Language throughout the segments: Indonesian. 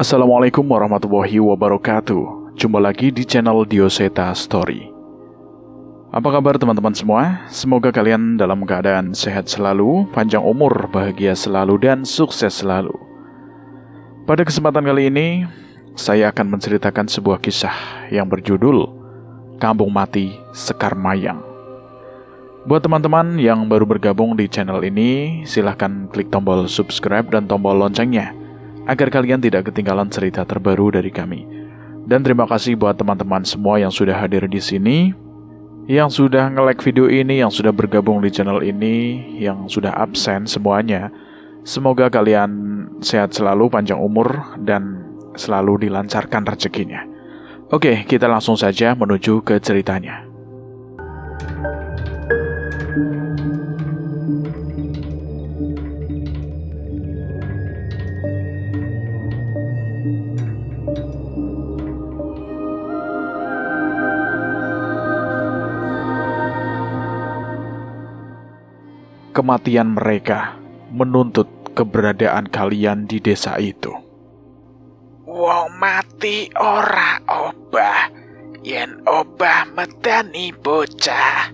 Assalamualaikum warahmatullahi wabarakatuh. Jumpa lagi di channel Dioseta Story. Apa kabar teman-teman semua? Semoga kalian dalam keadaan sehat selalu, panjang umur, bahagia selalu, dan sukses selalu. Pada kesempatan kali ini, saya akan menceritakan sebuah kisah yang berjudul Kampung Mati Sekar Mayang. Buat teman-teman yang baru bergabung di channel ini, silahkan klik tombol subscribe dan tombol loncengnya agar kalian tidak ketinggalan cerita terbaru dari kami. Dan terima kasih buat teman-teman semua yang sudah hadir di sini, yang sudah nge-like video ini, yang sudah bergabung di channel ini, yang sudah absen semuanya. Semoga kalian sehat selalu, panjang umur, dan selalu dilancarkan rezekinya. Oke, kita langsung saja menuju ke ceritanya. Kematian mereka menuntut keberadaan kalian di desa itu. Wong mati ora obah, yen obah medani bocah.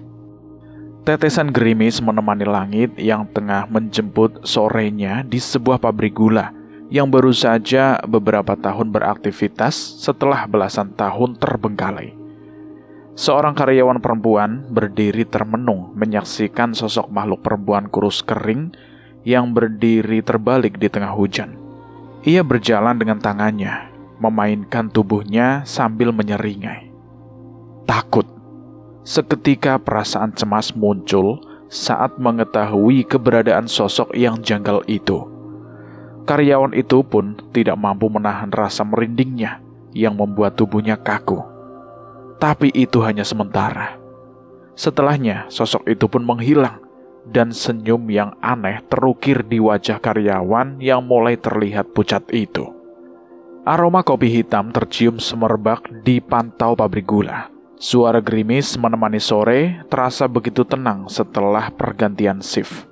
Tetesan gerimis menemani langit yang tengah menjemput sorenya di sebuah pabrik gula yang baru saja beberapa tahun beraktivitas setelah belasan tahun terbengkalai. Seorang karyawan perempuan berdiri termenung menyaksikan sosok makhluk perempuan kurus kering yang berdiri terbalik di tengah hujan. Ia berjalan dengan tangannya, memainkan tubuhnya sambil menyeringai. Takut. Seketika perasaan cemas muncul saat mengetahui keberadaan sosok yang janggal itu. Karyawan itu pun tidak mampu menahan rasa merindingnya yang membuat tubuhnya kaku. Tapi itu hanya sementara. Setelahnya, sosok itu pun menghilang, dan senyum yang aneh terukir di wajah karyawan yang mulai terlihat pucat itu. Aroma kopi hitam tercium semerbak di pantau pabrik gula. Suara gerimis menemani sore terasa begitu tenang setelah pergantian shift.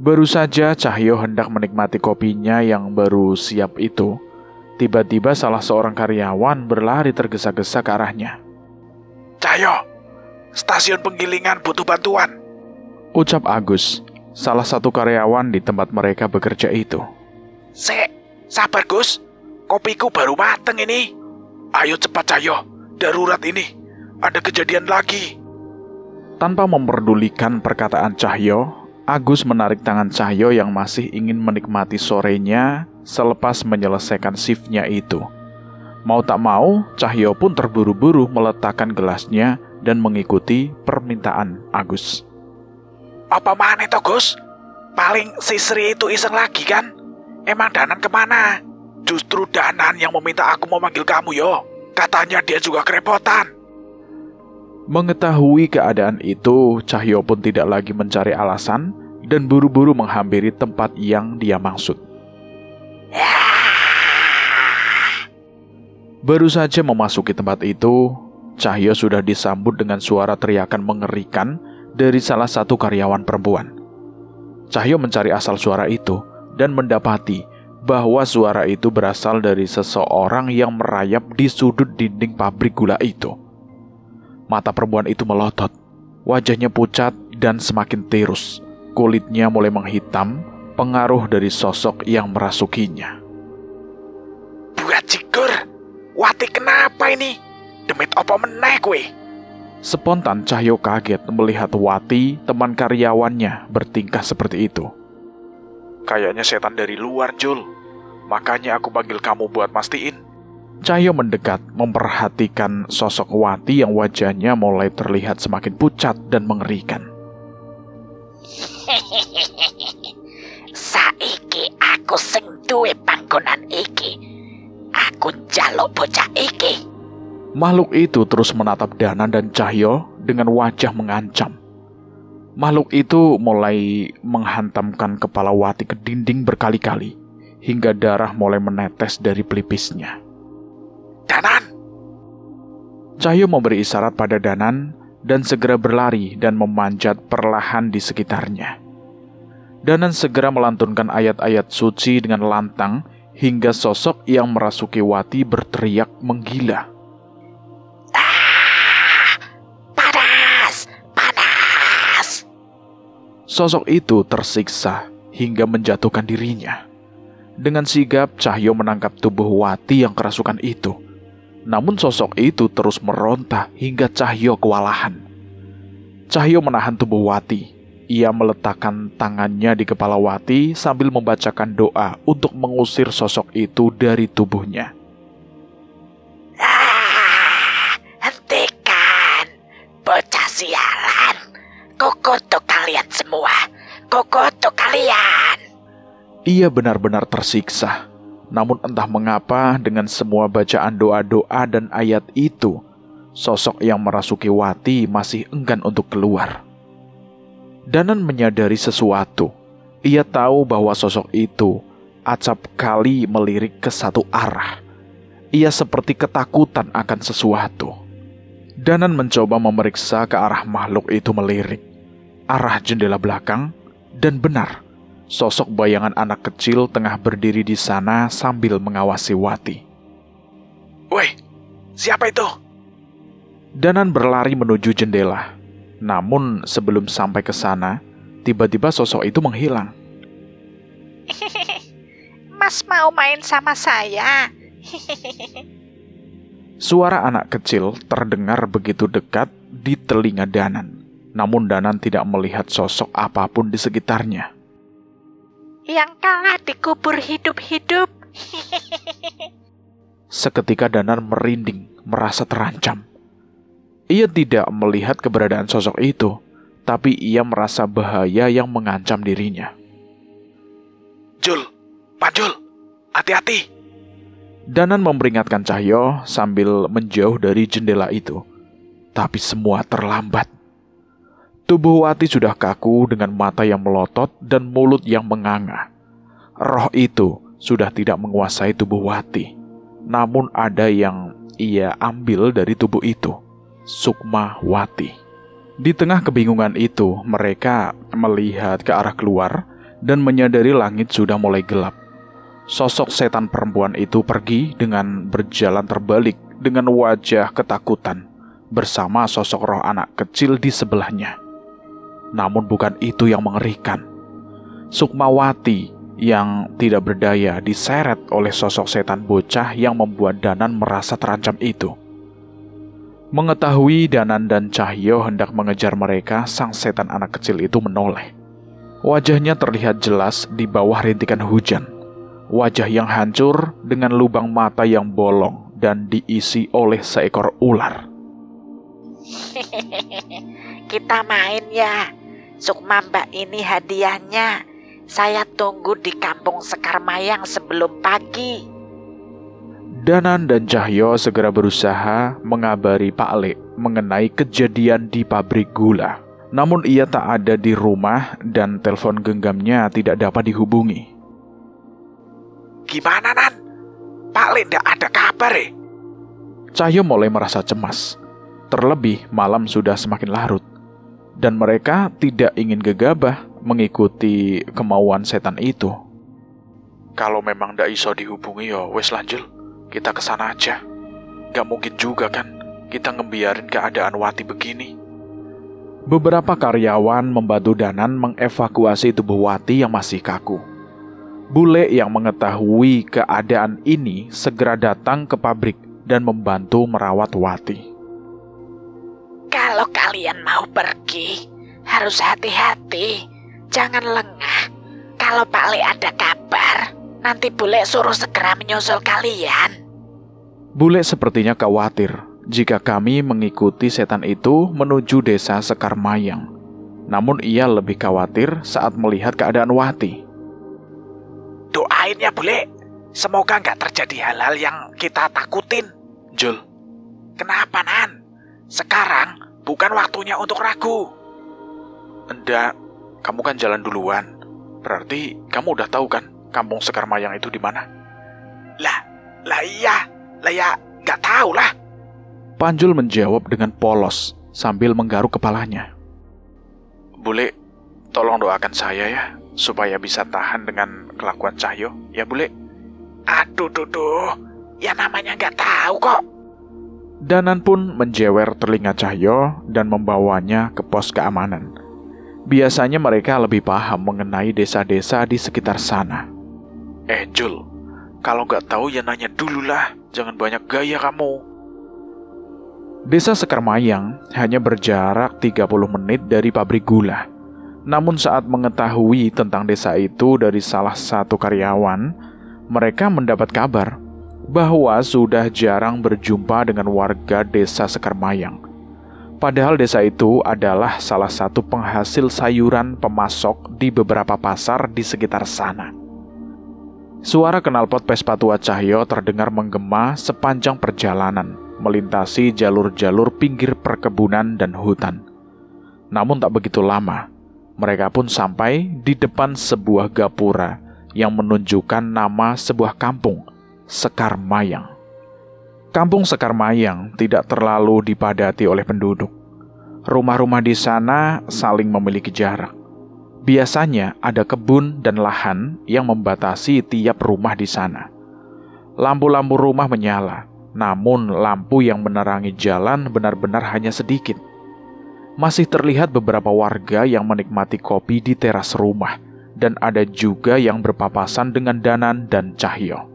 Baru saja Cahyo hendak menikmati kopinya yang baru siap itu, tiba-tiba salah seorang karyawan berlari tergesa-gesa ke arahnya. Cahyo, stasiun penggilingan butuh bantuan, ucap Agus, salah satu karyawan di tempat mereka bekerja itu. Sabar Gus, kopiku baru mateng ini. Ayo cepat Cahyo, darurat ini, ada kejadian lagi. Tanpa memperdulikan perkataan Cahyo, Agus menarik tangan Cahyo yang masih ingin menikmati sorenya selepas menyelesaikan shiftnya itu. Mau tak mau, Cahyo pun terburu-buru meletakkan gelasnya dan mengikuti permintaan Agus. Apa maneh toh Gus? Paling si Sri itu iseng lagi kan? Emang Danan kemana? Justru Danan yang meminta aku memanggil kamu yo. Katanya dia juga kerepotan. Mengetahui keadaan itu, Cahyo pun tidak lagi mencari alasan dan buru-buru menghampiri tempat yang dia maksud. Baru saja memasuki tempat itu, Cahyo sudah disambut dengan suara teriakan mengerikan dari salah satu karyawan perempuan. Cahyo mencari asal suara itu dan mendapati bahwa suara itu berasal dari seseorang yang merayap di sudut dinding pabrik gula itu. Mata perempuan itu melotot, wajahnya pucat dan semakin tirus, kulitnya mulai menghitam, pengaruh dari sosok yang merasukinya. Buat cikur, Wati kenapa ini? Demit apa meneh kowe? Spontan Cahyo kaget melihat Wati, teman karyawannya, bertingkah seperti itu. Kayaknya setan dari luar, Jul. Makanya aku panggil kamu buat mastiin. Cahyo mendekat, memperhatikan sosok Wati yang wajahnya mulai terlihat semakin pucat dan mengerikan. Saiki aku sing duwe panggonan iki. Aku njaluk bocah iki. Makhluk itu terus menatap Danan dan Cahyo dengan wajah mengancam. Makhluk itu mulai menghantamkan kepala Wati ke dinding berkali-kali, hingga darah mulai menetes dari pelipisnya. Danan! Cahyo memberi isyarat pada Danan dan segera berlari dan memanjat perlahan di sekitarnya. Danan segera melantunkan ayat-ayat suci dengan lantang hingga sosok yang merasuki Wati berteriak menggila. Panas! Panas! Sosok itu tersiksa hingga menjatuhkan dirinya. Dengan sigap, Cahyo menangkap tubuh Wati yang kerasukan itu. Namun sosok itu terus meronta hingga Cahyo kewalahan. Cahyo menahan tubuh Wati. Ia meletakkan tangannya di kepala Wati sambil membacakan doa untuk mengusir sosok itu dari tubuhnya. Hentikan! Bocah sialan! Kukutuk kalian semua! Kukutuk kalian! Ia benar-benar tersiksa. Namun entah mengapa dengan semua bacaan doa-doa dan ayat itu, sosok yang merasuki Wati masih enggan untuk keluar. Danan menyadari sesuatu. Ia tahu bahwa sosok itu acap kali melirik ke satu arah. Ia seperti ketakutan akan sesuatu. Danan mencoba memeriksa ke arah makhluk itu melirik, arah jendela belakang, dan benar, sosok bayangan anak kecil tengah berdiri di sana sambil mengawasi Wati. Woi, siapa itu? Danan berlari menuju jendela. Namun sebelum sampai ke sana, tiba-tiba sosok itu menghilang. Mas mau main sama saya? Suara anak kecil terdengar begitu dekat di telinga Danan. Namun Danan tidak melihat sosok apapun di sekitarnya. Yang kalah dikubur hidup-hidup. Seketika Danan merinding, merasa terancam. Ia tidak melihat keberadaan sosok itu, tapi ia merasa bahaya yang mengancam dirinya. Jul, Panjul, hati-hati. Danan memperingatkan Cahyo sambil menjauh dari jendela itu. Tapi semua terlambat. Tubuh Wati sudah kaku dengan mata yang melotot dan mulut yang menganga. Roh itu sudah tidak menguasai tubuh Wati. Namun ada yang ia ambil dari tubuh itu. Sukma Wati. Di tengah kebingungan itu, mereka melihat ke arah keluar dan menyadari langit sudah mulai gelap. Sosok setan perempuan itu pergi dengan berjalan terbalik dengan wajah ketakutan bersama sosok roh anak kecil di sebelahnya. Namun bukan itu yang mengerikan. Sukmawati yang tidak berdaya diseret oleh sosok setan bocah yang membuat Danan merasa terancam itu. Mengetahui Danan dan Cahyo hendak mengejar mereka, sang setan anak kecil itu menoleh. Wajahnya terlihat jelas di bawah rintikan hujan. Wajah yang hancur dengan lubang mata yang bolong dan diisi oleh seekor ular. Kita main ya. Sukma Mbak ini hadiahnya. Saya tunggu di kampung Sekarmayang sebelum pagi. Danan dan Cahyo segera berusaha mengabari Pak Le mengenai kejadian di pabrik gula. Namun ia tak ada di rumah dan telepon genggamnya tidak dapat dihubungi. Gimana, Nan? Pak Le ndak ada kabar ya? Cahyo mulai merasa cemas. Terlebih malam sudah semakin larut. Dan mereka tidak ingin gegabah mengikuti kemauan setan itu. Kalau memang ndak iso dihubungi ya wes lanjut. Kita kesana aja. Gak mungkin juga kan kita ngebiarin keadaan Wati begini. Beberapa karyawan membantu Danan mengevakuasi tubuh Wati yang masih kaku. Bule yang mengetahui keadaan ini segera datang ke pabrik dan membantu merawat Wati. Kalau kalian mau pergi, harus hati-hati. Jangan lengah. Kalau Pak Le ada kabar, nanti Bule suruh segera menyusul kalian. Bule sepertinya khawatir jika kami mengikuti setan itu menuju desa Sekarmayang. Namun ia lebih khawatir saat melihat keadaan Wati. Doain ya, Bule. Semoga nggak terjadi hal-hal yang kita takutin. Jul. Kenapa, Nan? Sekarang bukan waktunya untuk ragu. Enggak, kamu kan jalan duluan. Berarti kamu udah tahu kan kampung Sekarmayang itu di mana? Lah iya, nggak tahu lah. Panjul menjawab dengan polos sambil menggaruk kepalanya. Bule, tolong doakan saya ya, supaya bisa tahan dengan kelakuan Cahyo, ya Bule. Aduh, ya namanya nggak tahu kok. Danan pun menjewer telinga Cahyo dan membawanya ke pos keamanan. Biasanya mereka lebih paham mengenai desa-desa di sekitar sana. Jul, kalau nggak tahu ya nanya dulu lah, jangan banyak gaya kamu. Desa Sekarmayang hanya berjarak 30 menit dari pabrik gula. Namun saat mengetahui tentang desa itu dari salah satu karyawan, mereka mendapat kabar bahwa sudah jarang berjumpa dengan warga desa Sekarmayang. Padahal desa itu adalah salah satu penghasil sayuran pemasok di beberapa pasar di sekitar sana. Suara knalpot Vespa tua Cahyo terdengar menggema sepanjang perjalanan, melintasi jalur-jalur pinggir perkebunan dan hutan. Namun tak begitu lama, mereka pun sampai di depan sebuah gapura yang menunjukkan nama sebuah kampung, Sekarmayang. Kampung Sekarmayang tidak terlalu dipadati oleh penduduk. Rumah-rumah di sana saling memiliki jarak. Biasanya ada kebun dan lahan yang membatasi tiap rumah di sana. Lampu-lampu rumah menyala, namun lampu yang menerangi jalan benar-benar hanya sedikit. Masih terlihat beberapa warga yang menikmati kopi di teras rumah, dan ada juga yang berpapasan dengan Danan dan Cahyo.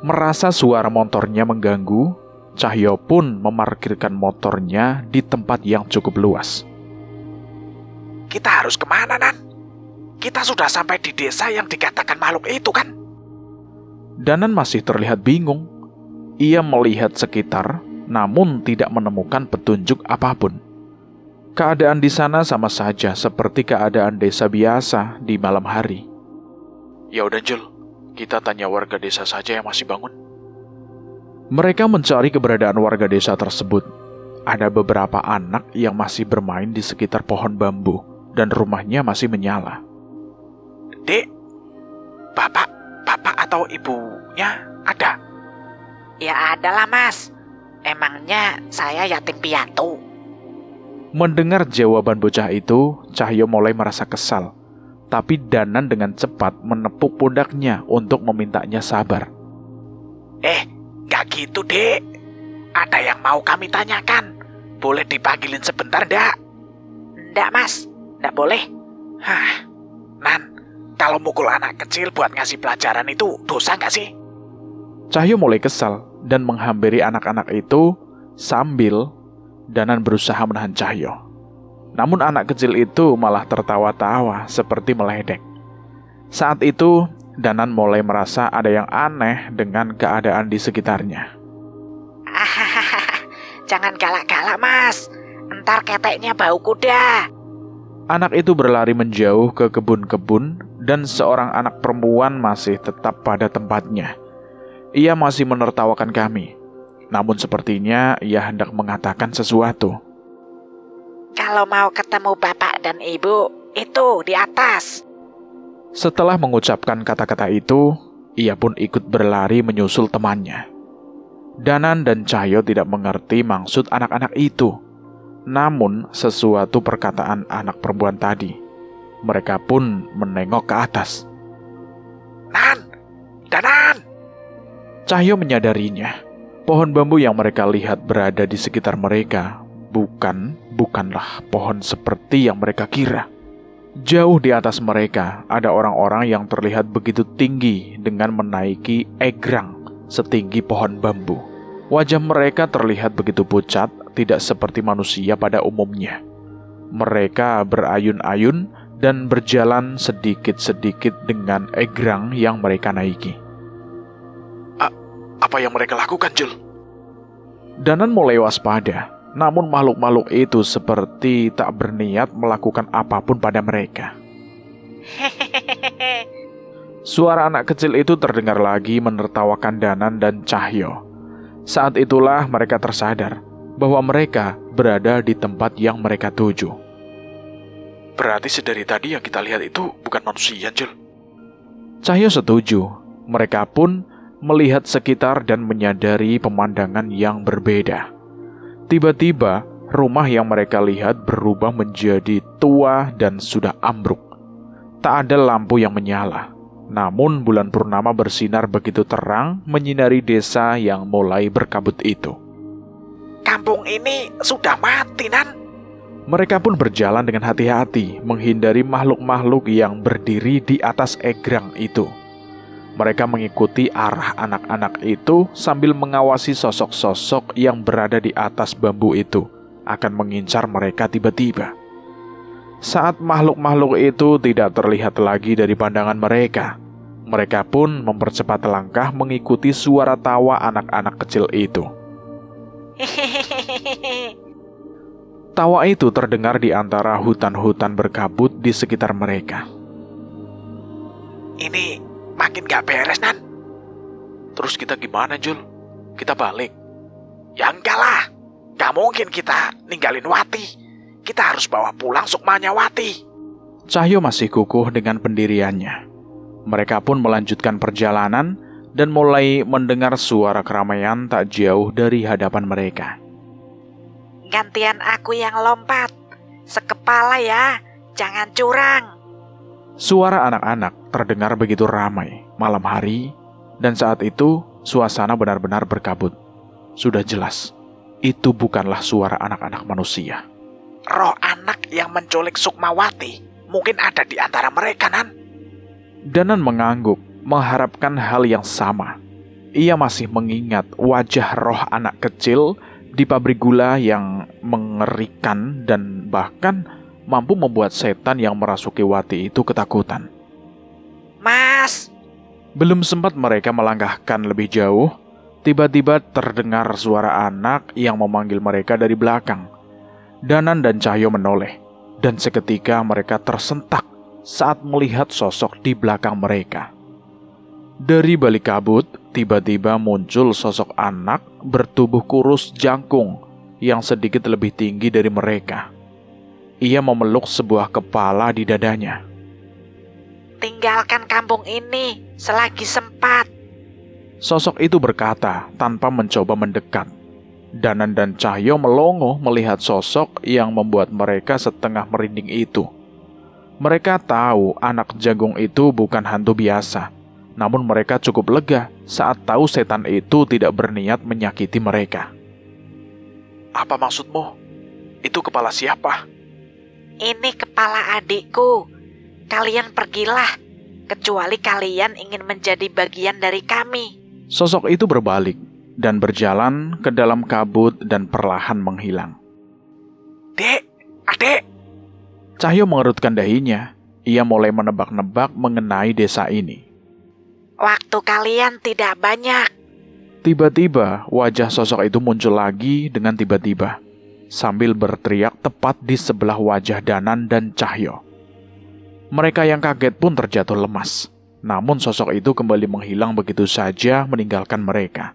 Merasa suara motornya mengganggu, Cahyo pun memarkirkan motornya di tempat yang cukup luas. Kita harus kemana, Nan? Kita sudah sampai di desa yang dikatakan makhluk itu kan? Danan masih terlihat bingung. Ia melihat sekitar, namun tidak menemukan petunjuk apapun. Keadaan di sana sama saja seperti keadaan desa biasa di malam hari. Ya udah, Jul. Kita tanya warga desa saja yang masih bangun. Mereka mencari keberadaan warga desa tersebut. Ada beberapa anak yang masih bermain di sekitar pohon bambu, dan rumahnya masih menyala. Dek, bapak atau ibunya ada? Ya ada lah, Mas. Emangnya saya yatim piatu? Mendengar jawaban bocah itu, Cahyo mulai merasa kesal. Tapi Danan dengan cepat menepuk pundaknya untuk memintanya sabar. Gak gitu, Dek. Ada yang mau kami tanyakan. Boleh dipanggilin sebentar, ndak? Ndak, Mas. Ndak boleh. Nan, kalau mukul anak kecil buat ngasih pelajaran itu dosa gak sih? Cahyo mulai kesal dan menghampiri anak-anak itu sambil Danan berusaha menahan Cahyo. Namun anak kecil itu malah tertawa-tawa seperti meledek. Saat itu, Danan mulai merasa ada yang aneh dengan keadaan di sekitarnya. Jangan galak-galak, Mas. Entar keteknya bau kuda. Anak itu berlari menjauh ke kebun-kebun dan seorang anak perempuan masih tetap pada tempatnya. Ia masih menertawakan kami. Namun sepertinya ia hendak mengatakan sesuatu. Kalau mau ketemu bapak dan ibu, itu di atas. Setelah mengucapkan kata-kata itu, ia pun ikut berlari menyusul temannya. Danan dan Cahyo tidak mengerti maksud anak-anak itu. Namun sesuatu perkataan anak perempuan tadi. Mereka pun menengok ke atas. Nan! Danan! Cahyo menyadarinya. Pohon bambu yang mereka lihat berada di sekitar mereka bukanlah pohon seperti yang mereka kira. Jauh di atas mereka ada orang-orang yang terlihat begitu tinggi dengan menaiki egrang setinggi pohon bambu. Wajah mereka terlihat begitu pucat, tidak seperti manusia pada umumnya. Mereka berayun-ayun dan berjalan sedikit-sedikit dengan egrang yang mereka naiki. Apa yang mereka lakukan, Jul? Danan mulai waspada. Namun makhluk-makhluk itu seperti tak berniat melakukan apapun pada mereka. Suara anak kecil itu terdengar lagi menertawakan Danan dan Cahyo. Saat itulah mereka tersadar bahwa mereka berada di tempat yang mereka tuju. Berarti sedari tadi yang kita lihat itu bukan manusia, Jul. Cahyo setuju. Mereka pun melihat sekitar dan menyadari pemandangan yang berbeda. Tiba-tiba, rumah yang mereka lihat berubah menjadi tua dan sudah ambruk. Tak ada lampu yang menyala. Namun bulan purnama bersinar begitu terang menyinari desa yang mulai berkabut itu. Kampung ini sudah mati, Nan. Mereka pun berjalan dengan hati-hati menghindari makhluk-makhluk yang berdiri di atas egrang itu. Mereka mengikuti arah anak-anak itu sambil mengawasi sosok-sosok yang berada di atas bambu itu akan mengincar mereka tiba-tiba. Saat makhluk-makhluk itu tidak terlihat lagi dari pandangan mereka, mereka pun mempercepat langkah mengikuti suara tawa anak-anak kecil itu. Tawa itu terdengar di antara hutan-hutan berkabut di sekitar mereka. Ini makin gak beres, Nan. Terus kita gimana, Jul? Kita balik? Ya enggak lah. Gak mungkin kita ninggalin Wati. Kita harus bawa pulang Sukmanya Wati. Cahyo masih kukuh dengan pendiriannya. Mereka pun melanjutkan perjalanan dan mulai mendengar suara keramaian tak jauh dari hadapan mereka. Gantian aku yang lompat. Sekepala ya, jangan curang. Suara anak-anak terdengar begitu ramai malam hari, dan saat itu suasana benar-benar berkabut. Sudah jelas, itu bukanlah suara anak-anak manusia. Roh anak yang menculik Sukmawati mungkin ada di antara mereka, Nan. Danan mengangguk, mengharapkan hal yang sama. Ia masih mengingat wajah roh anak kecil di pabrik gula yang mengerikan dan bahkan mampu membuat setan yang merasuki Wati itu ketakutan. Mas! Belum sempat mereka melangkahkan lebih jauh, tiba-tiba terdengar suara anak yang memanggil mereka dari belakang. Danan dan Cahyo menoleh, dan seketika mereka tersentak saat melihat sosok di belakang mereka. Dari balik kabut, tiba-tiba muncul sosok anak bertubuh kurus jangkung yang sedikit lebih tinggi dari mereka. Ia memeluk sebuah kepala di dadanya. Tinggalkan kampung ini selagi sempat. Sosok itu berkata tanpa mencoba mendekat. Danan dan Cahyo melongo melihat sosok yang membuat mereka setengah merinding itu. Mereka tahu anak jagung itu bukan hantu biasa, namun mereka cukup lega saat tahu setan itu tidak berniat menyakiti mereka. Apa maksudmu? Itu kepala siapa? Ini kepala adikku. Kalian pergilah, kecuali kalian ingin menjadi bagian dari kami. Sosok itu berbalik dan berjalan ke dalam kabut dan perlahan menghilang. Dek, adek. Cahyo mengerutkan dahinya. Ia mulai menebak-nebak mengenai desa ini. Waktu kalian tidak banyak. Tiba-tiba wajah sosok itu muncul lagi dengan tiba-tiba, sambil berteriak tepat di sebelah wajah Danan dan Cahyo. Mereka yang kaget pun terjatuh lemas. Namun sosok itu kembali menghilang begitu saja meninggalkan mereka.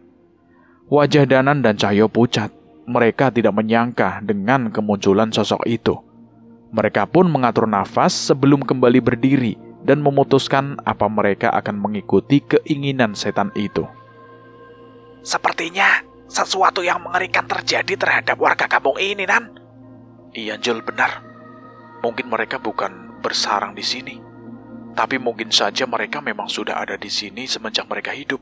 Wajah Danan dan Cahyo pucat. Mereka tidak menyangka dengan kemunculan sosok itu. Mereka pun mengatur nafas sebelum kembali berdiri dan memutuskan apa mereka akan mengikuti keinginan setan itu. Sepertinya sesuatu yang mengerikan terjadi terhadap warga kampung ini, Nan. Iya, Jul, benar. Mungkin mereka bukan bersarang di sini, tapi mungkin saja mereka memang sudah ada di sini semenjak mereka hidup.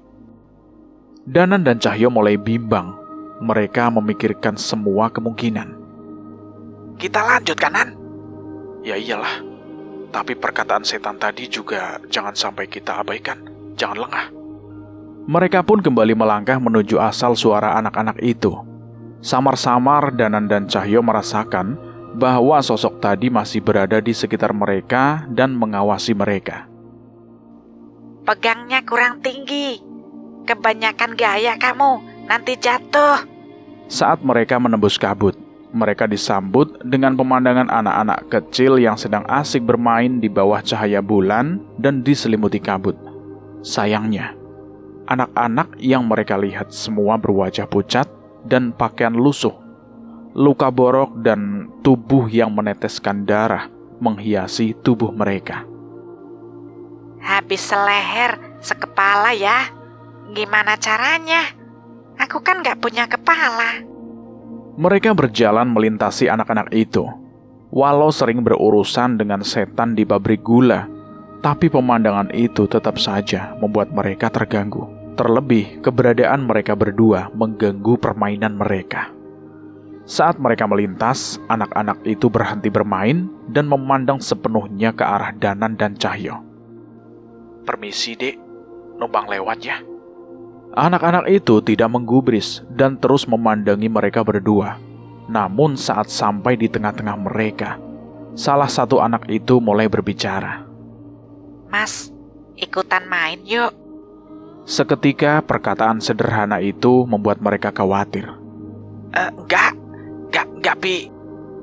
Danan dan Cahyo mulai bimbang. Mereka memikirkan semua kemungkinan. Kita lanjutkan, Nan. Ya iyalah, tapi perkataan setan tadi juga jangan sampai kita abaikan. Jangan lengah. Mereka pun kembali melangkah menuju asal suara anak-anak itu. Samar-samar Danan dan Cahyo merasakan bahwa sosok tadi masih berada di sekitar mereka dan mengawasi mereka. Pegangnya kurang tinggi. Kebanyakan gaya kamu, nanti jatuh. Saat mereka menembus kabut, mereka disambut dengan pemandangan anak-anak kecil yang sedang asik bermain di bawah cahaya bulan dan diselimuti kabut. Sayangnya, anak-anak yang mereka lihat semua berwajah pucat dan pakaian lusuh. Luka borok dan tubuh yang meneteskan darah menghiasi tubuh mereka. Habis seleher, sekepala ya. Gimana caranya? Aku kan gak punya kepala. Mereka berjalan melintasi anak-anak itu. Walau sering berurusan dengan setan di pabrik gula, Tapi pemandangan itu tetap saja membuat mereka terganggu. Terlebih, keberadaan mereka berdua mengganggu permainan mereka. Saat mereka melintas, anak-anak itu berhenti bermain dan memandang sepenuhnya ke arah Danan dan Cahyo. Permisi, Dek. Numpang lewat ya. Anak-anak itu tidak menggubris dan terus memandangi mereka berdua. Namun saat sampai di tengah-tengah mereka, salah satu anak itu mulai berbicara. Mas, ikutan main yuk. Seketika perkataan sederhana itu membuat mereka khawatir. Enggak, Bi.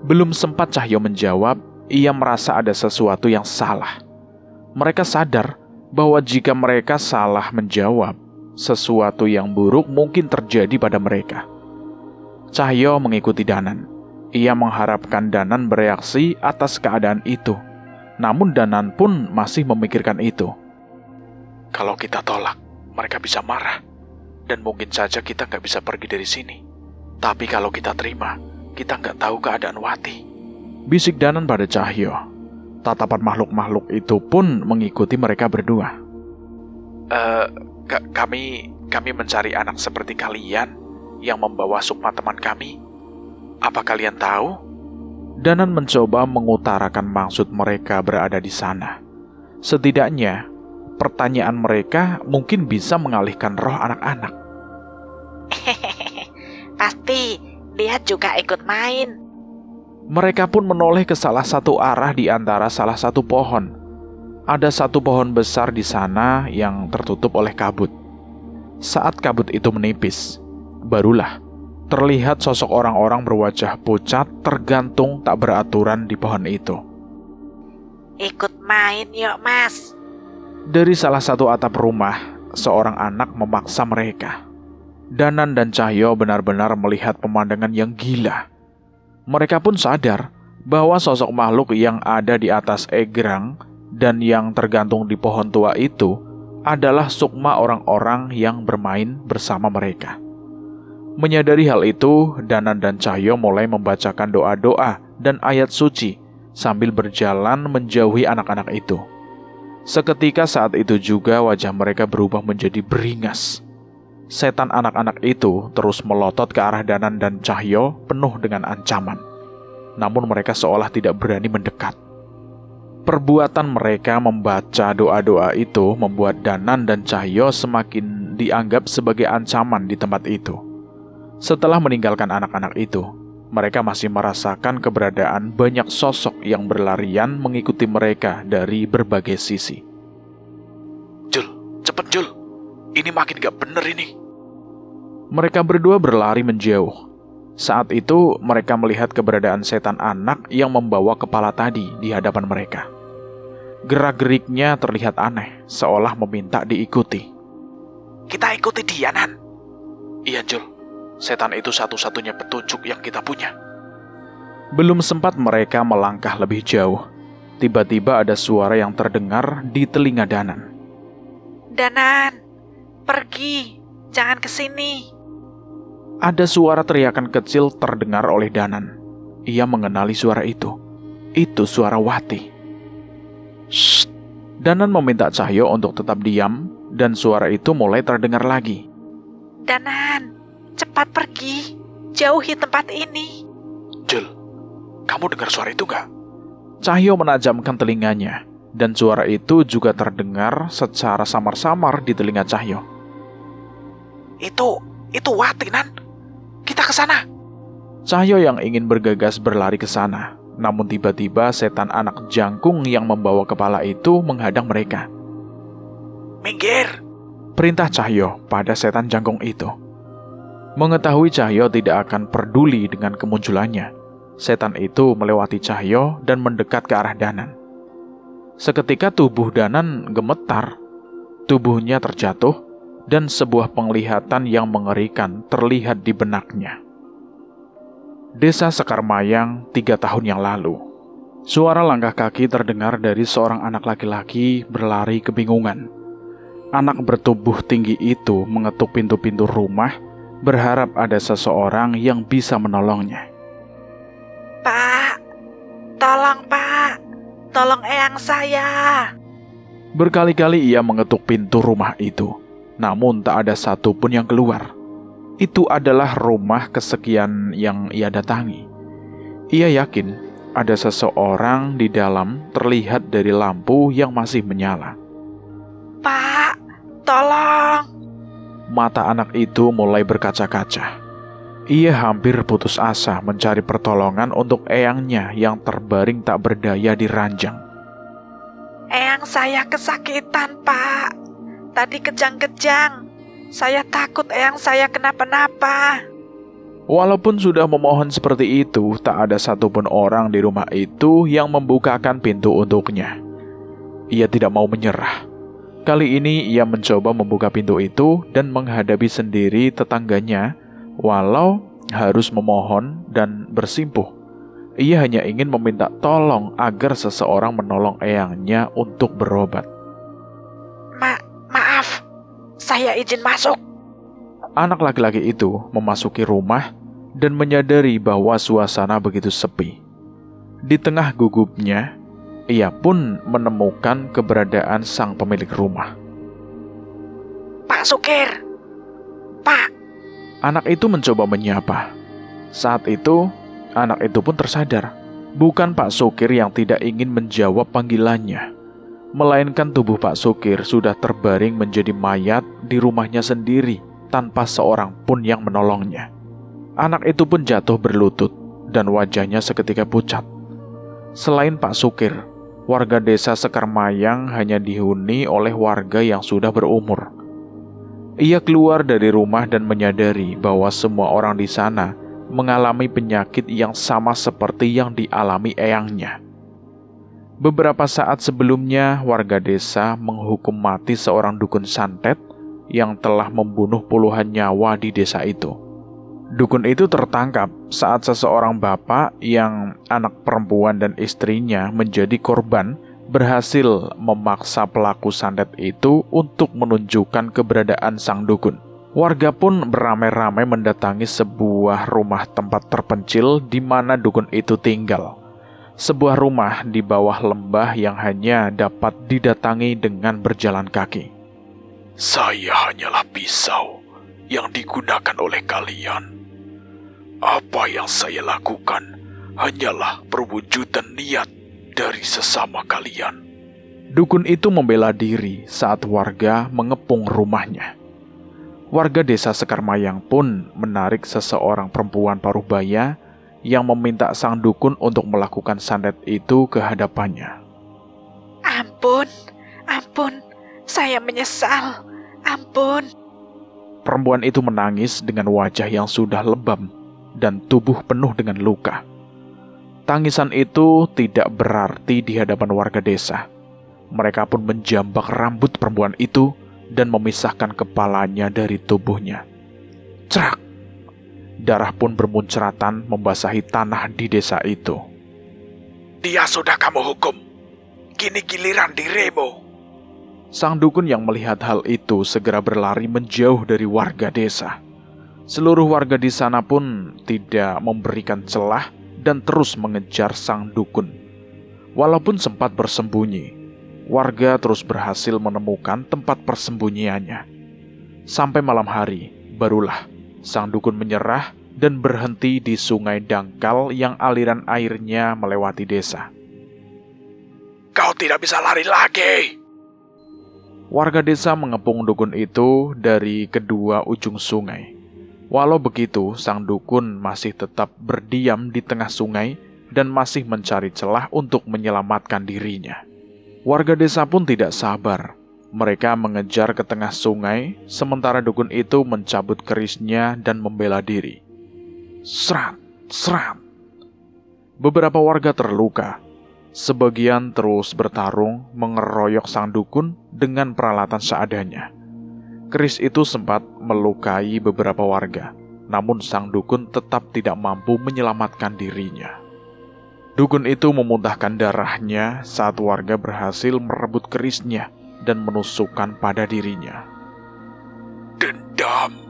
Belum sempat Cahyo menjawab, ia merasa ada sesuatu yang salah. Mereka sadar bahwa jika mereka salah menjawab, sesuatu yang buruk mungkin terjadi pada mereka. Cahyo mengikuti Danan. Ia mengharapkan Danan bereaksi atas keadaan itu. Namun Danan pun masih memikirkan itu. Kalau kita tolak, mereka bisa marah. Dan mungkin saja kita nggak bisa pergi dari sini. Tapi kalau kita terima, kita nggak tahu keadaan Wati. Bisik Danan pada Cahyo. Tatapan makhluk-makhluk itu pun mengikuti mereka berdua. Kami mencari anak seperti kalian yang membawa sukma teman kami. Apa kalian tahu? Danan mencoba mengutarakan maksud mereka berada di sana. Setidaknya, pertanyaan mereka mungkin bisa mengalihkan roh anak-anak. Pasti dia juga ikut main. Mereka pun menoleh ke salah satu arah di antara salah satu pohon. Ada satu pohon besar di sana yang tertutup oleh kabut. Saat kabut itu menipis, barulah terlihat sosok orang-orang berwajah pucat tergantung tak beraturan di pohon itu. Ikut main yuk, Mas. Dari salah satu atap rumah, seorang anak memaksa mereka. Danan dan Cahyo benar-benar melihat pemandangan yang gila. Mereka pun sadar bahwa sosok makhluk yang ada di atas egrang dan yang tergantung di pohon tua itu adalah sukma orang-orang yang bermain bersama mereka. Menyadari hal itu, Danan dan Cahyo mulai membacakan doa-doa dan ayat suci sambil berjalan menjauhi anak-anak itu. Seketika saat itu juga wajah mereka berubah menjadi beringas. Setan anak-anak itu terus melotot ke arah Danan dan Cahyo penuh dengan ancaman. Namun mereka seolah tidak berani mendekat. Perbuatan mereka membaca doa-doa itu membuat Danan dan Cahyo semakin dianggap sebagai ancaman di tempat itu. Setelah meninggalkan anak-anak itu, mereka masih merasakan keberadaan banyak sosok yang berlarian mengikuti mereka dari berbagai sisi. Jul, cepet Jul. Ini makin gak bener ini. Mereka berdua berlari menjauh. Saat itu mereka melihat keberadaan setan anak yang membawa kepala tadi di hadapan mereka. Gerak-geriknya terlihat aneh, seolah meminta diikuti. Kita ikuti dia, Nan. Iya, Jul. Setan itu satu-satunya petunjuk yang kita punya. Belum sempat mereka melangkah lebih jauh, tiba-tiba ada suara yang terdengar di telinga Danan. Danan, pergi, jangan kesini. Ada suara teriakan kecil terdengar oleh Danan. Ia mengenali suara itu. Itu suara Wati. Shh. Danan meminta Cahyo untuk tetap diam dan suara itu mulai terdengar lagi. Danan, cepat pergi, jauhi tempat ini. Jul, kamu dengar suara itu gak? Cahyo menajamkan telinganya dan suara itu juga terdengar secara samar-samar di telinga Cahyo. Itu Wati, Nan. Kita ke sana. Cahyo yang ingin bergegas berlari ke sana, namun tiba-tiba setan anak jangkung yang membawa kepala itu menghadang mereka. Minggir, perintah Cahyo pada setan jangkung itu. Mengetahui Cahyo tidak akan peduli dengan kemunculannya, setan itu melewati Cahyo dan mendekat ke arah Danan. Seketika tubuh Danan gemetar, tubuhnya terjatuh, dan sebuah penglihatan yang mengerikan terlihat di benaknya. Desa Sekarmayang 3 tahun yang lalu. Suara langkah kaki terdengar dari seorang anak laki-laki berlari kebingungan. Anak bertubuh tinggi itu mengetuk pintu-pintu rumah, berharap ada seseorang yang bisa menolongnya. Pak, tolong eyang saya. Berkali-kali ia mengetuk pintu rumah itu, namun tak ada satupun yang keluar. Itu adalah rumah kesekian yang ia datangi. Ia yakin ada seseorang di dalam terlihat dari lampu yang masih menyala. Pak, tolong. Mata anak itu mulai berkaca-kaca. Ia hampir putus asa mencari pertolongan untuk eyangnya yang terbaring tak berdaya di ranjang. Eyang saya kesakitan, Pak. Tadi kejang-kejang. Saya takut eyang saya kenapa-napa. Walaupun sudah memohon seperti itu, tak ada satupun orang di rumah itu yang membukakan pintu untuknya. Ia tidak mau menyerah. Kali ini ia mencoba membuka pintu itu dan menghadapi sendiri tetangganya, walau harus memohon dan bersimpuh. Ia hanya ingin meminta tolong agar seseorang menolong eyangnya untuk berobat. Maaf, saya izin masuk. Anak laki-laki itu memasuki rumah dan menyadari bahwa suasana begitu sepi. Di tengah gugupnya, ia pun menemukan keberadaan sang pemilik rumah. Pak Sukir, Pak. Anak itu mencoba menyapa. Saat itu, anak itu pun tersadar. Bukan Pak Sukir yang tidak ingin menjawab panggilannya, melainkan tubuh Pak Sukir sudah terbaring menjadi mayat di rumahnya sendiri tanpa seorang pun yang menolongnya. Anak itu pun jatuh berlutut dan wajahnya seketika pucat. Selain Pak Sukir, warga desa Sekarmayang hanya dihuni oleh warga yang sudah berumur. Ia keluar dari rumah dan menyadari bahwa semua orang di sana mengalami penyakit yang sama seperti yang dialami eyangnya. Beberapa saat sebelumnya, warga desa menghukum mati seorang dukun santet yang telah membunuh puluhan nyawa di desa itu. Dukun itu tertangkap saat seseorang bapak yang anak perempuan dan istrinya menjadi korban berhasil memaksa pelaku santet itu untuk menunjukkan keberadaan sang dukun. Warga pun beramai-ramai mendatangi sebuah rumah tempat terpencil di mana dukun itu tinggal. Sebuah rumah di bawah lembah yang hanya dapat didatangi dengan berjalan kaki. Saya hanyalah pisau yang digunakan oleh kalian. Apa yang saya lakukan hanyalah perwujudan niat dari sesama kalian. Dukun itu membela diri saat warga mengepung rumahnya. Warga desa Sekarmayang pun menarik seseorang perempuan parubaya yang meminta sang dukun untuk melakukan santet itu ke hadapannya. Ampun, saya menyesal. Ampun. Perempuan itu menangis dengan wajah yang sudah lebam dan tubuh penuh dengan luka. Tangisan itu tidak berarti di hadapan warga desa. Mereka pun menjambak rambut perempuan itu dan memisahkan kepalanya dari tubuhnya. Cerak! Darah pun bermuncratan membasahi tanah di desa itu. Dia sudah kamu hukum. Kini giliran dirimu. Sang dukun yang melihat hal itu segera berlari menjauh dari warga desa. Seluruh warga di sana pun tidak memberikan celah dan terus mengejar sang dukun. Walaupun sempat bersembunyi, warga terus berhasil menemukan tempat persembunyiannya. Sampai malam hari, barulah sang dukun menyerah dan berhenti di sungai dangkal yang aliran airnya melewati desa. Kau tidak bisa lari lagi. Warga desa mengepung dukun itu dari kedua ujung sungai. Walau begitu, sang dukun masih tetap berdiam di tengah sungai dan masih mencari celah untuk menyelamatkan dirinya. Warga desa pun tidak sabar. Mereka mengejar ke tengah sungai, sementara dukun itu mencabut kerisnya dan membela diri. Serat, serat. Beberapa warga terluka. Sebagian terus bertarung mengeroyok sang dukun dengan peralatan seadanya. Keris itu sempat melukai beberapa warga, namun sang dukun tetap tidak mampu menyelamatkan dirinya. Dukun itu memuntahkan darahnya saat warga berhasil merebut kerisnya dan menusukkan pada dirinya. Dendam.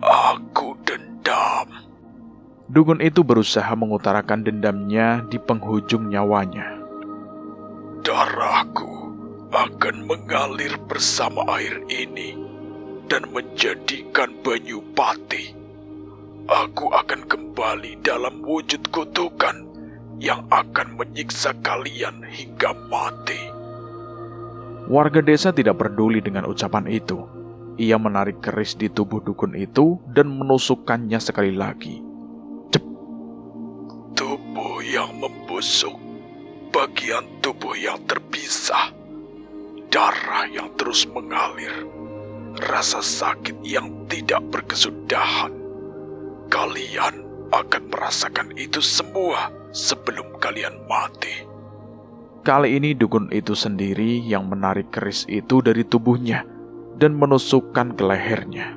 Aku dendam. Dukun itu berusaha mengutarakan dendamnya di penghujung nyawanya. Darahku akan akan mengalir bersama air ini dan menjadikan Banyupati. Aku akan kembali dalam wujud kutukan yang akan menyiksa kalian hingga mati." Warga desa tidak peduli dengan ucapan itu. Ia menarik keris di tubuh dukun itu dan menusukkannya sekali lagi. Cep! Tubuh yang membusuk, bagian tubuh yang terpisah, darah yang terus mengalir, rasa sakit yang tidak berkesudahan. Kalian akan merasakan itu semua sebelum kalian mati. Kali ini dukun itu sendiri yang menarik keris itu dari tubuhnya dan menusukkan ke lehernya.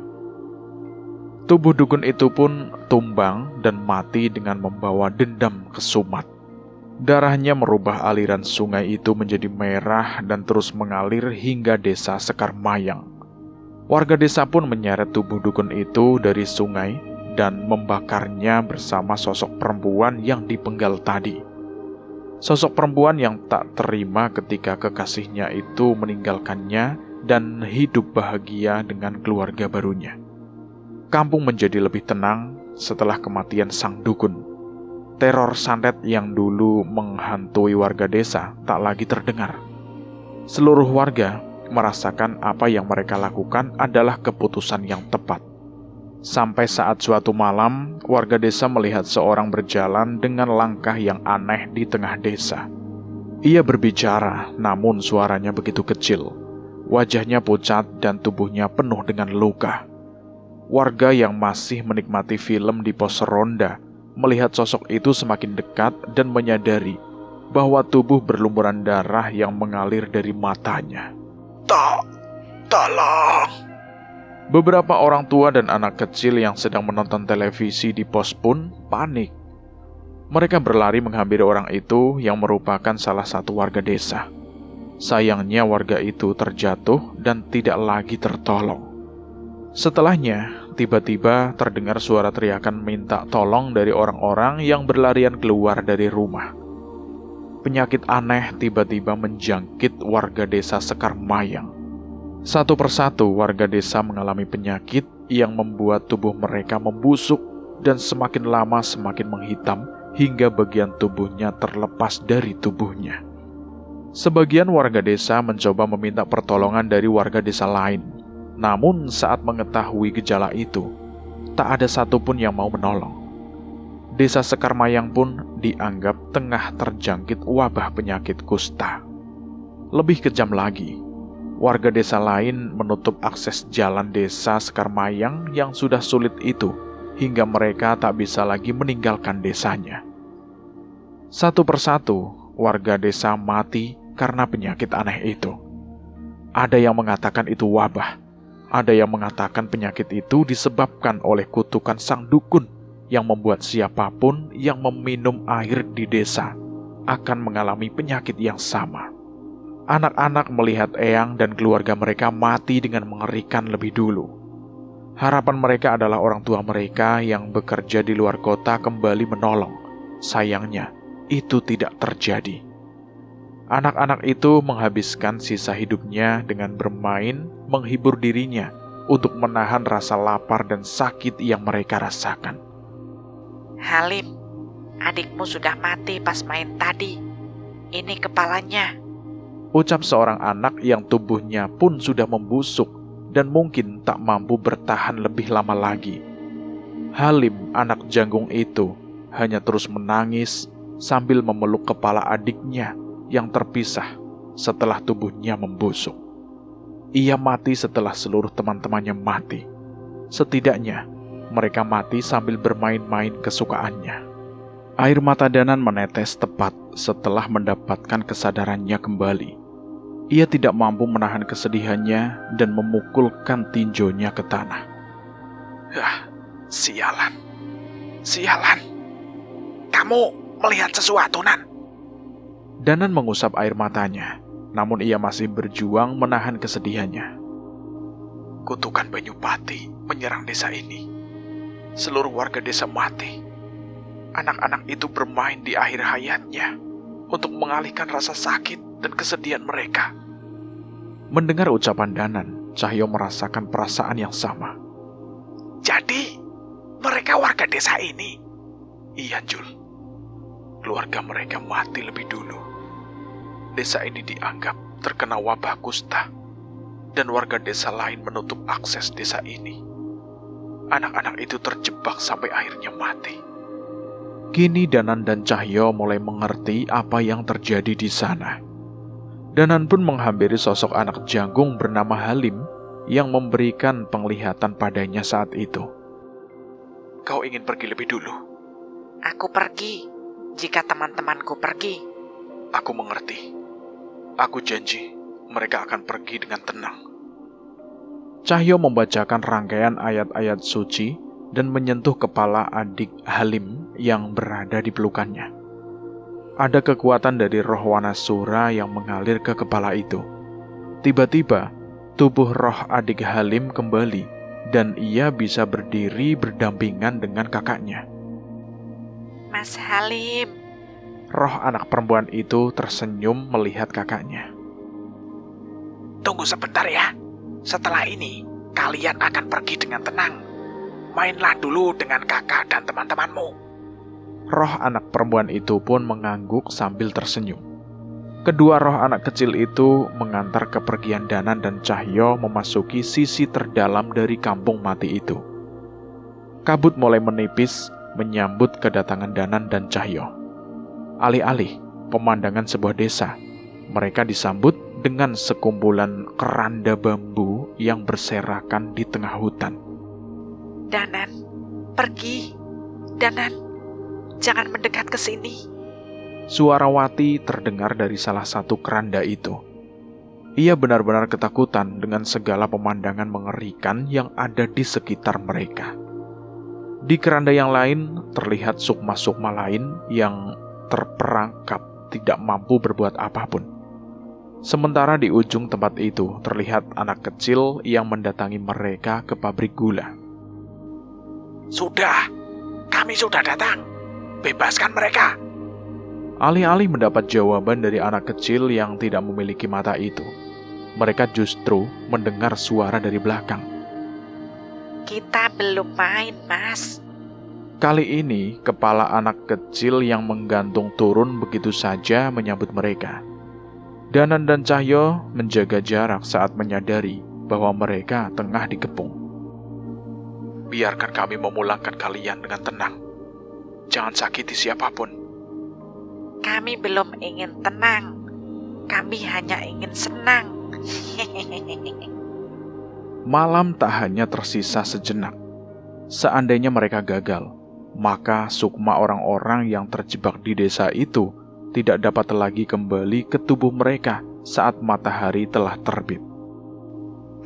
Tubuh dukun itu pun tumbang dan mati dengan membawa dendam kesumat. Darahnya merubah aliran sungai itu menjadi merah dan terus mengalir hingga desa Sekarmayang. Warga desa pun menyeret tubuh dukun itu dari sungai dan membakarnya bersama sosok perempuan yang dipenggal tadi. Sosok perempuan yang tak terima ketika kekasihnya itu meninggalkannya dan hidup bahagia dengan keluarga barunya. Kampung menjadi lebih tenang setelah kematian sang dukun. Teror santet yang dulu menghantui warga desa tak lagi terdengar. Seluruh warga merasakan apa yang mereka lakukan adalah keputusan yang tepat. Sampai saat suatu malam, warga desa melihat seorang berjalan dengan langkah yang aneh di tengah desa. Ia berbicara, namun suaranya begitu kecil. Wajahnya pucat dan tubuhnya penuh dengan luka. Warga yang masih menikmati film di pos ronda melihat sosok itu semakin dekat dan menyadari bahwa tubuh berlumuran darah yang mengalir dari matanya. Tolong! Beberapa orang tua dan anak kecil yang sedang menonton televisi di pos pun panik. Mereka berlari menghampiri orang itu yang merupakan salah satu warga desa. Sayangnya warga itu terjatuh dan tidak lagi tertolong. Setelahnya, tiba-tiba terdengar suara teriakan minta tolong dari orang-orang yang berlarian keluar dari rumah. Penyakit aneh tiba-tiba menjangkit warga desa Sekarmayang. Satu persatu warga desa mengalami penyakit yang membuat tubuh mereka membusuk dan semakin lama semakin menghitam hingga bagian tubuhnya terlepas dari tubuhnya. Sebagian warga desa mencoba meminta pertolongan dari warga desa lain. Namun saat mengetahui gejala itu, tak ada satupun yang mau menolong. Desa Sekarmayang pun dianggap tengah terjangkit wabah penyakit kusta. Lebih kejam lagi, warga desa lain menutup akses jalan desa Sekarmayang yang sudah sulit itu hingga mereka tak bisa lagi meninggalkan desanya. Satu persatu, warga desa mati karena penyakit aneh itu. Ada yang mengatakan itu wabah. Ada yang mengatakan penyakit itu disebabkan oleh kutukan sang dukun yang membuat siapapun yang meminum air di desa akan mengalami penyakit yang sama. Anak-anak melihat eyang dan keluarga mereka mati dengan mengerikan lebih dulu. Harapan mereka adalah orang tua mereka yang bekerja di luar kota kembali menolong. Sayangnya, itu tidak terjadi. Anak-anak itu menghabiskan sisa hidupnya dengan bermain, menghibur dirinya untuk menahan rasa lapar dan sakit yang mereka rasakan. "Halim, adikmu sudah mati pas main tadi. Ini kepalanya," ucap seorang anak yang tubuhnya pun sudah membusuk dan mungkin tak mampu bertahan lebih lama lagi. Halim, anak janggung itu, hanya terus menangis sambil memeluk kepala adiknya yang terpisah setelah tubuhnya membusuk. Ia mati setelah seluruh teman-temannya mati. Setidaknya, mereka mati sambil bermain-main kesukaannya. Air mata Danan menetes tepat setelah mendapatkan kesadarannya kembali. Ia tidak mampu menahan kesedihannya dan memukulkan tinjonya ke tanah. Sialan. Kamu melihat sesuatu, Nan? Danan mengusap air matanya, namun ia masih berjuang menahan kesedihannya. Kutukan Banyupati menyerang desa ini. Seluruh warga desa mati. Anak-anak itu bermain di akhir hayatnya untuk mengalihkan rasa sakit dan kesedihan mereka. Mendengar ucapan Danan, Cahyo merasakan perasaan yang sama. Jadi, mereka warga desa ini? Iya, Jul. Keluarga mereka mati lebih dulu. Desa ini dianggap terkena wabah kusta, dan warga desa lain menutup akses desa ini. Anak-anak itu terjebak sampai akhirnya mati. Kini Danan dan Cahyo mulai mengerti apa yang terjadi di sana. Danan pun menghampiri sosok anak janggung bernama Halim yang memberikan penglihatan padanya saat itu. Kau ingin pergi lebih dulu? Aku pergi jika teman-temanku pergi. Aku mengerti. Aku janji mereka akan pergi dengan tenang. Cahyo membacakan rangkaian ayat-ayat suci dan menyentuh kepala adik Halim yang berada di pelukannya. Ada kekuatan dari roh Wanasura yang mengalir ke kepala itu. Tiba-tiba, tubuh roh adik Halim kembali dan ia bisa berdiri berdampingan dengan kakaknya. Mas Halim. Roh anak perempuan itu tersenyum melihat kakaknya. Tunggu sebentar ya. Setelah ini, kalian akan pergi dengan tenang. Mainlah dulu dengan kakak dan teman-temanmu. Roh anak perempuan itu pun mengangguk sambil tersenyum. Kedua roh anak kecil itu mengantar kepergian Danan dan Cahyo memasuki sisi terdalam dari kampung mati itu. Kabut mulai menipis menyambut kedatangan Danan dan Cahyo. Alih-alih pemandangan sebuah desa, mereka disambut dengan sekumpulan keranda bambu yang berserakan di tengah hutan. Danan, pergi. Danan, jangan mendekat ke sini. Suara Wati terdengar dari salah satu keranda itu. Ia benar-benar ketakutan dengan segala pemandangan mengerikan yang ada di sekitar mereka. Di keranda yang lain terlihat sukma-sukma lain yang terperangkap tidak mampu berbuat apapun. Sementara di ujung tempat itu terlihat anak kecil yang mendatangi mereka ke pabrik gula. Sudah, kami sudah datang. Bebaskan mereka. Alih-alih mendapat jawaban dari anak kecil yang tidak memiliki mata itu, mereka justru mendengar suara dari belakang. Kita belum main, Mas. Kali ini, kepala anak kecil yang menggantung turun begitu saja menyambut mereka. Danan dan Cahyo menjaga jarak saat menyadari bahwa mereka tengah dikepung. Biarkan kami memulangkan kalian dengan tenang. Jangan sakiti siapapun. Kami belum ingin tenang. Kami hanya ingin senang. Malam tak hanya tersisa sejenak. Seandainya mereka gagal, maka sukma orang-orang yang terjebak di desa itu tidak dapat lagi kembali ke tubuh mereka saat matahari telah terbit.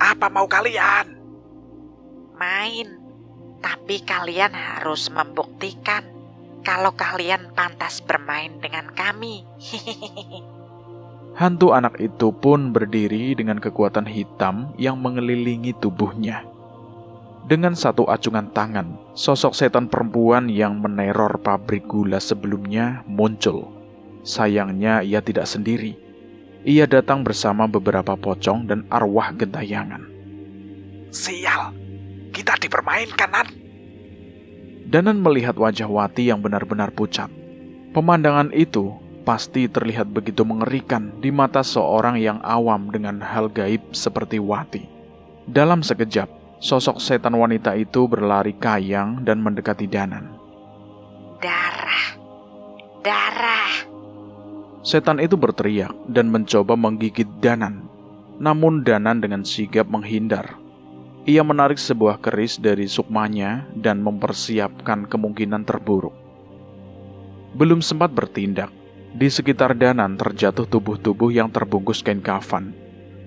Apa mau kalian? Main. Tapi kalian harus membuktikan kalau kalian pantas bermain dengan kami. Hantu anak itu pun berdiri dengan kekuatan hitam yang mengelilingi tubuhnya. Dengan satu acungan tangan, sosok setan perempuan yang meneror pabrik gula sebelumnya muncul. Sayangnya ia tidak sendiri. Ia datang bersama beberapa pocong dan arwah gentayangan. Sial, kita dipermainkan, Nan. Danan melihat wajah Wati yang benar-benar pucat. Pemandangan itu pasti terlihat begitu mengerikan di mata seorang yang awam dengan hal gaib seperti Wati. Dalam sekejap, sosok setan wanita itu berlari kayang dan mendekati Danan. Darah. Darah. Setan itu berteriak dan mencoba menggigit Danan. Namun Danan dengan sigap menghindar. Ia menarik sebuah keris dari sukmanya dan mempersiapkan kemungkinan terburuk. Belum sempat bertindak, di sekitar Danan terjatuh tubuh-tubuh yang terbungkus kain kafan.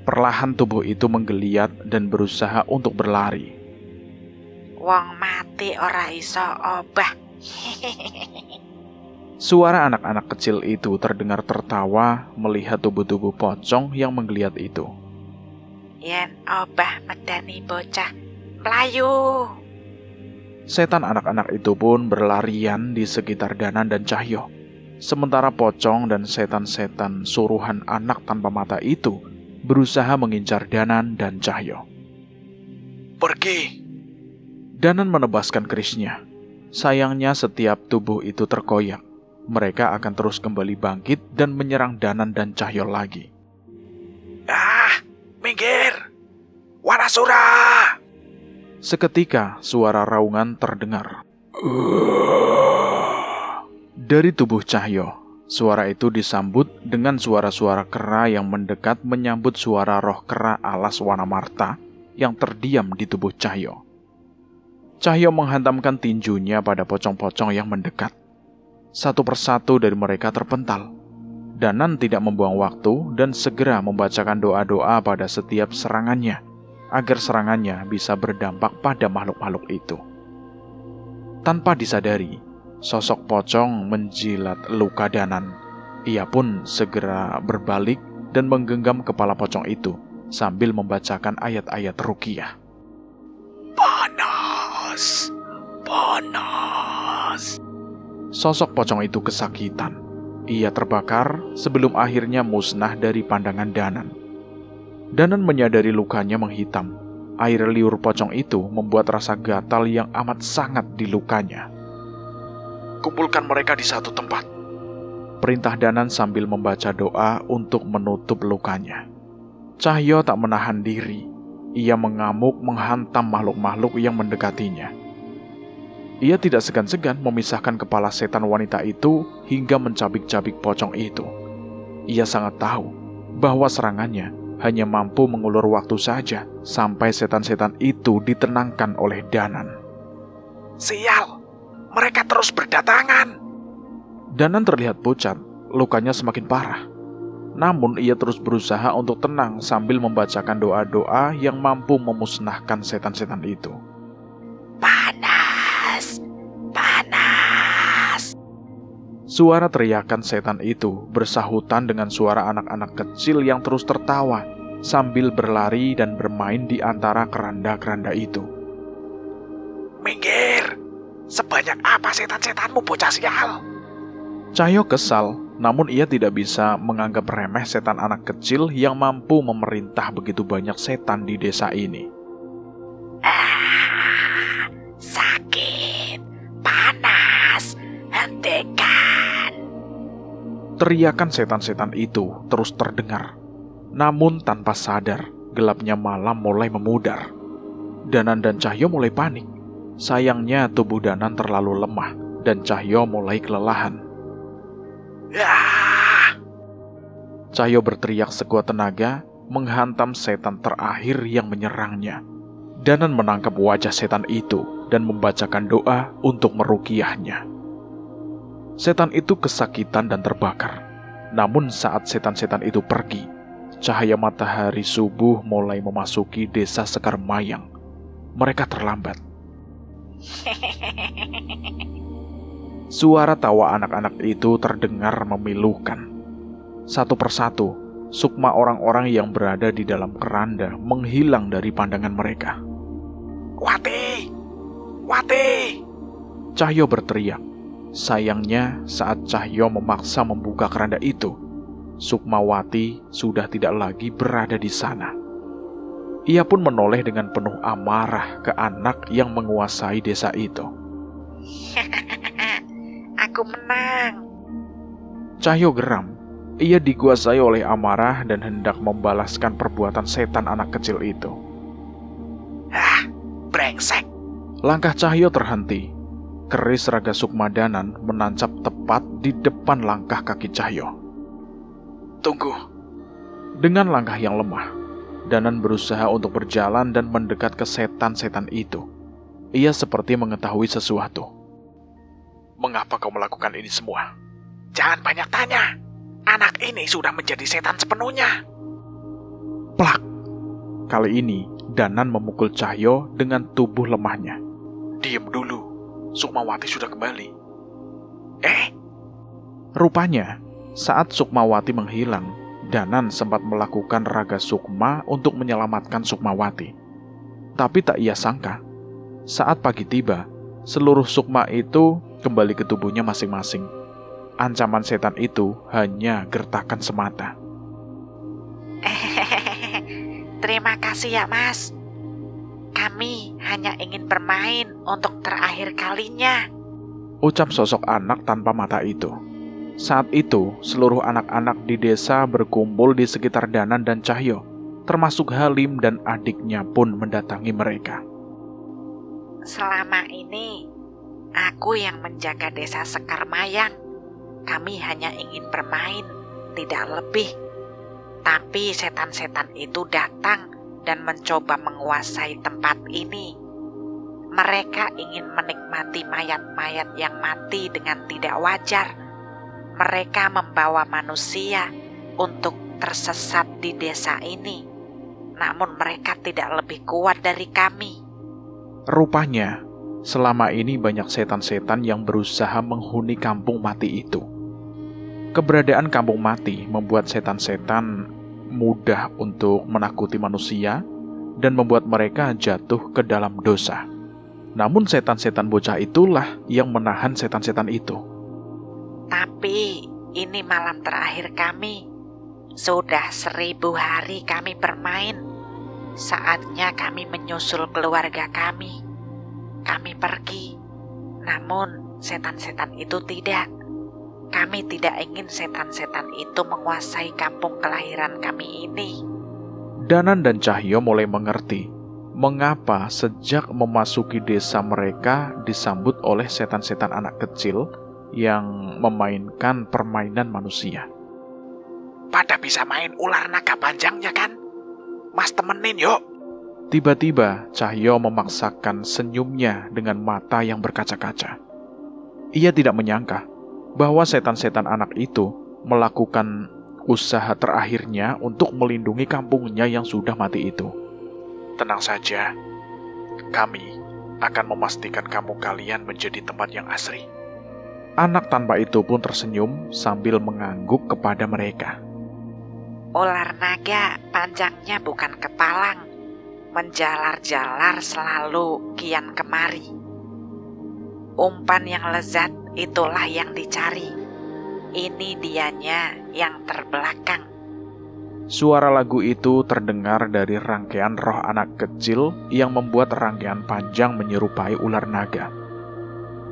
Perlahan tubuh itu menggeliat dan berusaha untuk berlari. Wong mati ora iso obah. Suara anak-anak kecil itu terdengar tertawa melihat tubuh-tubuh pocong yang menggeliat itu. Yen obah medani bocah melayu. Setan anak-anak itu pun berlarian di sekitar Danan dan Cahyo. Sementara pocong dan setan-setan suruhan anak tanpa mata itu berusaha mengincar Danan dan Cahyo. Pergi. Danan menebaskan kerisnya. Sayangnya setiap tubuh itu terkoyak. Mereka akan terus kembali bangkit dan menyerang Danan dan Cahyo lagi. Minggir. Wanasura. Seketika suara raungan terdengar. Dari tubuh Cahyo, suara itu disambut dengan suara-suara kera yang mendekat menyambut suara roh kera alas Wanamarta yang terdiam di tubuh Cahyo. Cahyo menghantamkan tinjunya pada pocong-pocong yang mendekat. Satu persatu dari mereka terpental. Danan tidak membuang waktu dan segera membacakan doa-doa pada setiap serangannya, agar serangannya bisa berdampak pada makhluk-makhluk itu. Tanpa disadari, sosok pocong menjilat luka Danan. Ia pun segera berbalik dan menggenggam kepala pocong itu sambil membacakan ayat-ayat ruqyah. Panas. Panas. Sosok pocong itu kesakitan. Ia terbakar sebelum akhirnya musnah dari pandangan Danan. Danan menyadari lukanya menghitam. Air liur pocong itu membuat rasa gatal yang amat sangat di lukanya. Kumpulkan mereka di satu tempat. Perintah Danan sambil membaca doa untuk menutup lukanya. Cahyo tak menahan diri. Ia mengamuk menghantam makhluk-makhluk yang mendekatinya. Ia tidak segan-segan memisahkan kepala setan wanita itu hingga mencabik-cabik pocong itu. Ia sangat tahu bahwa serangannya hanya mampu mengulur waktu saja sampai setan-setan itu ditenangkan oleh Danan. Sial, mereka terus berdatangan. Danan terlihat pucat, lukanya semakin parah. Namun ia terus berusaha untuk tenang sambil membacakan doa-doa yang mampu memusnahkan setan-setan itu. Panas, panas. Suara teriakan setan itu bersahutan dengan suara anak-anak kecil yang terus tertawa sambil berlari dan bermain di antara keranda-keranda itu. Minggir. Sebanyak apa setan-setanmu, bocah sial? Cahyo kesal, namun ia tidak bisa menganggap remeh setan anak kecil yang mampu memerintah begitu banyak setan di desa ini. Sakit, panas, hentikan. Teriakan setan-setan itu terus terdengar. Namun tanpa sadar, gelapnya malam mulai memudar. Danan dan Cahyo mulai panik. Sayangnya tubuh Danan terlalu lemah dan Cahyo mulai kelelahan. Cahyo berteriak sekuat tenaga, menghantam setan terakhir yang menyerangnya. Danan menangkap wajah setan itu dan membacakan doa untuk meruqyahnya. Setan itu kesakitan dan terbakar. Namun saat setan-setan itu pergi, cahaya matahari subuh mulai memasuki desa Sekarmayang. Mereka terlambat. Suara tawa anak-anak itu terdengar memilukan. Satu persatu, sukma orang-orang yang berada di dalam keranda menghilang dari pandangan mereka. Wati! Wati! Cahyo berteriak. Sayangnya saat Cahyo memaksa membuka keranda itu, Sukmawati sudah tidak lagi berada di sana. Ia pun menoleh dengan penuh amarah ke anak yang menguasai desa itu. Aku menang. Cahyo geram. Ia dikuasai oleh amarah dan hendak membalaskan perbuatan setan anak kecil itu. Brengsek. Langkah Cahyo terhenti. Keris raga Sukma Danan menancap tepat di depan langkah kaki Cahyo. Tunggu. Dengan langkah yang lemah, Danan berusaha untuk berjalan dan mendekat ke setan-setan itu. Ia seperti mengetahui sesuatu. Mengapa kau melakukan ini semua? Jangan banyak tanya. Anak ini sudah menjadi setan sepenuhnya. Plak! Kali ini, Danan memukul Cahyo dengan tubuh lemahnya. Diam dulu. Sukmawati sudah kembali. Rupanya, saat Sukmawati menghilang, Danan sempat melakukan raga Sukma untuk menyelamatkan Sukmawati. Tapi tak ia sangka, saat pagi tiba, seluruh Sukma itu kembali ke tubuhnya masing-masing. Ancaman setan itu hanya gertakan semata. Terima kasih ya, Mas. Kami hanya ingin bermain untuk terakhir kalinya. Ucap sosok anak tanpa mata itu. Saat itu, seluruh anak-anak di desa berkumpul di sekitar Danan dan Cahyo, termasuk Halim dan adiknya pun mendatangi mereka. Selama ini, aku yang menjaga desa Sekarmayang. Kami hanya ingin bermain, tidak lebih. Tapi setan-setan itu datang dan mencoba menguasai tempat ini. Mereka ingin menikmati mayat-mayat yang mati dengan tidak wajar. Mereka membawa manusia untuk tersesat di desa ini. Namun mereka tidak lebih kuat dari kami. Rupanya, selama ini banyak setan-setan yang berusaha menghuni kampung mati itu. Keberadaan kampung mati membuat setan-setan mudah untuk menakuti manusia dan membuat mereka jatuh ke dalam dosa. Namun setan-setan bocah itulah yang menahan setan-setan itu. Tapi ini malam terakhir kami. Sudah 1000 hari kami bermain. Saatnya kami menyusul keluarga kami. Kami pergi. Namun setan-setan itu tidak. Kami tidak ingin setan-setan itu menguasai kampung kelahiran kami ini. Danan dan Cahyo mulai mengerti mengapa sejak memasuki desa mereka disambut oleh setan-setan anak kecil yang memainkan permainan manusia. Pada bisa main ular naga panjangnya kan? Mas temenin yuk. Tiba-tiba Cahyo memaksakan senyumnya dengan mata yang berkaca-kaca. Ia tidak menyangka bahwa setan-setan anak itu melakukan usaha terakhirnya untuk melindungi kampungnya yang sudah mati itu. Tenang saja, kami akan memastikan kampung kalian menjadi tempat yang asri. Anak tanpa itu pun tersenyum sambil mengangguk kepada mereka. Ular naga panjangnya bukan kepalang, menjalar-jalar selalu kian kemari. Umpan yang lezat itulah yang dicari. Ini dianya yang terbelakang. Suara lagu itu terdengar dari rangkaian roh anak kecil yang membuat rangkaian panjang menyerupai ular naga.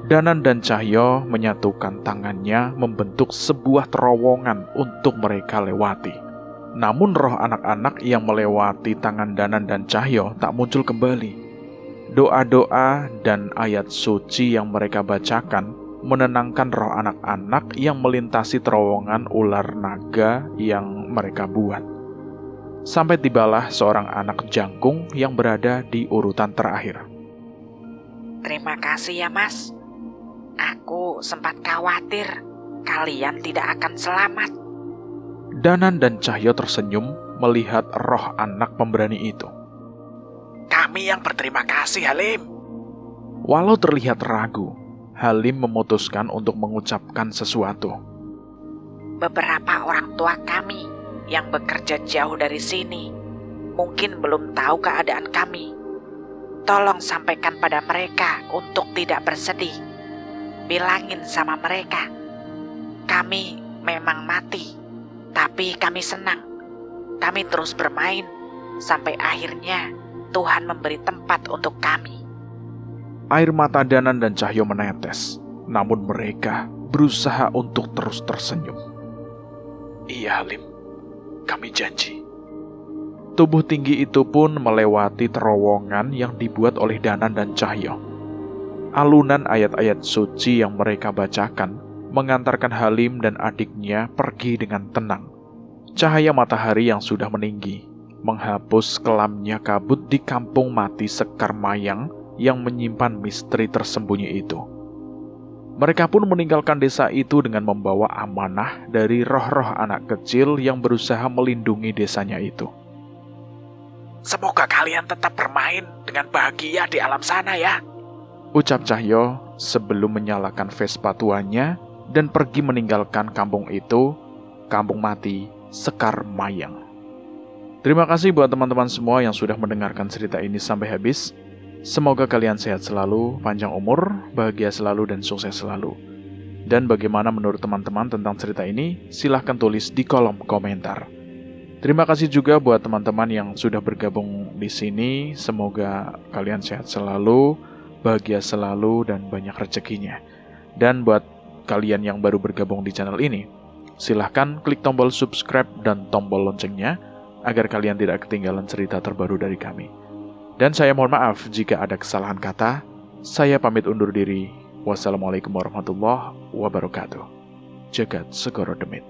Danan dan Cahyo menyatukan tangannya membentuk sebuah terowongan untuk mereka lewati. Namun roh anak-anak yang melewati tangan Danan dan Cahyo tak muncul kembali. Doa-doa dan ayat suci yang mereka bacakan menenangkan roh anak-anak yang melintasi terowongan ular naga yang mereka buat. Sampai tibalah seorang anak jangkung yang berada di urutan terakhir. Terima kasih ya, Mas. Aku sempat khawatir kalian tidak akan selamat. Danan dan Cahyo tersenyum melihat roh anak pemberani itu. Kami yang berterima kasih, Halim. Walau terlihat ragu, Halim memutuskan untuk mengucapkan sesuatu. Beberapa orang tua kami yang bekerja jauh dari sini mungkin belum tahu keadaan kami. Tolong sampaikan pada mereka untuk tidak bersedih. Bilangin sama mereka, kami memang mati, tapi kami senang. Kami terus bermain sampai akhirnya Tuhan memberi tempat untuk kami. Air mata Danan dan Cahyo menetes, namun mereka berusaha untuk terus tersenyum. Iya, Halim. Kami janji. Tubuh tinggi itu pun melewati terowongan yang dibuat oleh Danan dan Cahyo. Alunan ayat-ayat suci yang mereka bacakan mengantarkan Halim dan adiknya pergi dengan tenang. Cahaya matahari yang sudah meninggi menghapus kelamnya kabut di kampung mati Sekarmayang yang menyimpan misteri tersembunyi itu. Mereka pun meninggalkan desa itu dengan membawa amanah dari roh-roh anak kecil yang berusaha melindungi desanya itu. Semoga kalian tetap bermain dengan bahagia di alam sana ya. Ucap Cahyo sebelum menyalakan Vespa tuanya dan pergi meninggalkan kampung itu, kampung mati Sekarmayang. Terima kasih buat teman-teman semua yang sudah mendengarkan cerita ini sampai habis. Semoga kalian sehat selalu, panjang umur, bahagia selalu, dan sukses selalu. Dan bagaimana menurut teman-teman tentang cerita ini? Silahkan tulis di kolom komentar. Terima kasih juga buat teman-teman yang sudah bergabung di sini. Semoga kalian sehat selalu, bahagia selalu, dan banyak rezekinya. Dan buat kalian yang baru bergabung di channel ini, silahkan klik tombol subscribe dan tombol loncengnya agar kalian tidak ketinggalan cerita terbaru dari kami. Dan saya mohon maaf jika ada kesalahan kata. Saya pamit undur diri. Wassalamualaikum warahmatullahi wabarakatuh. Jagat Segoro Demit.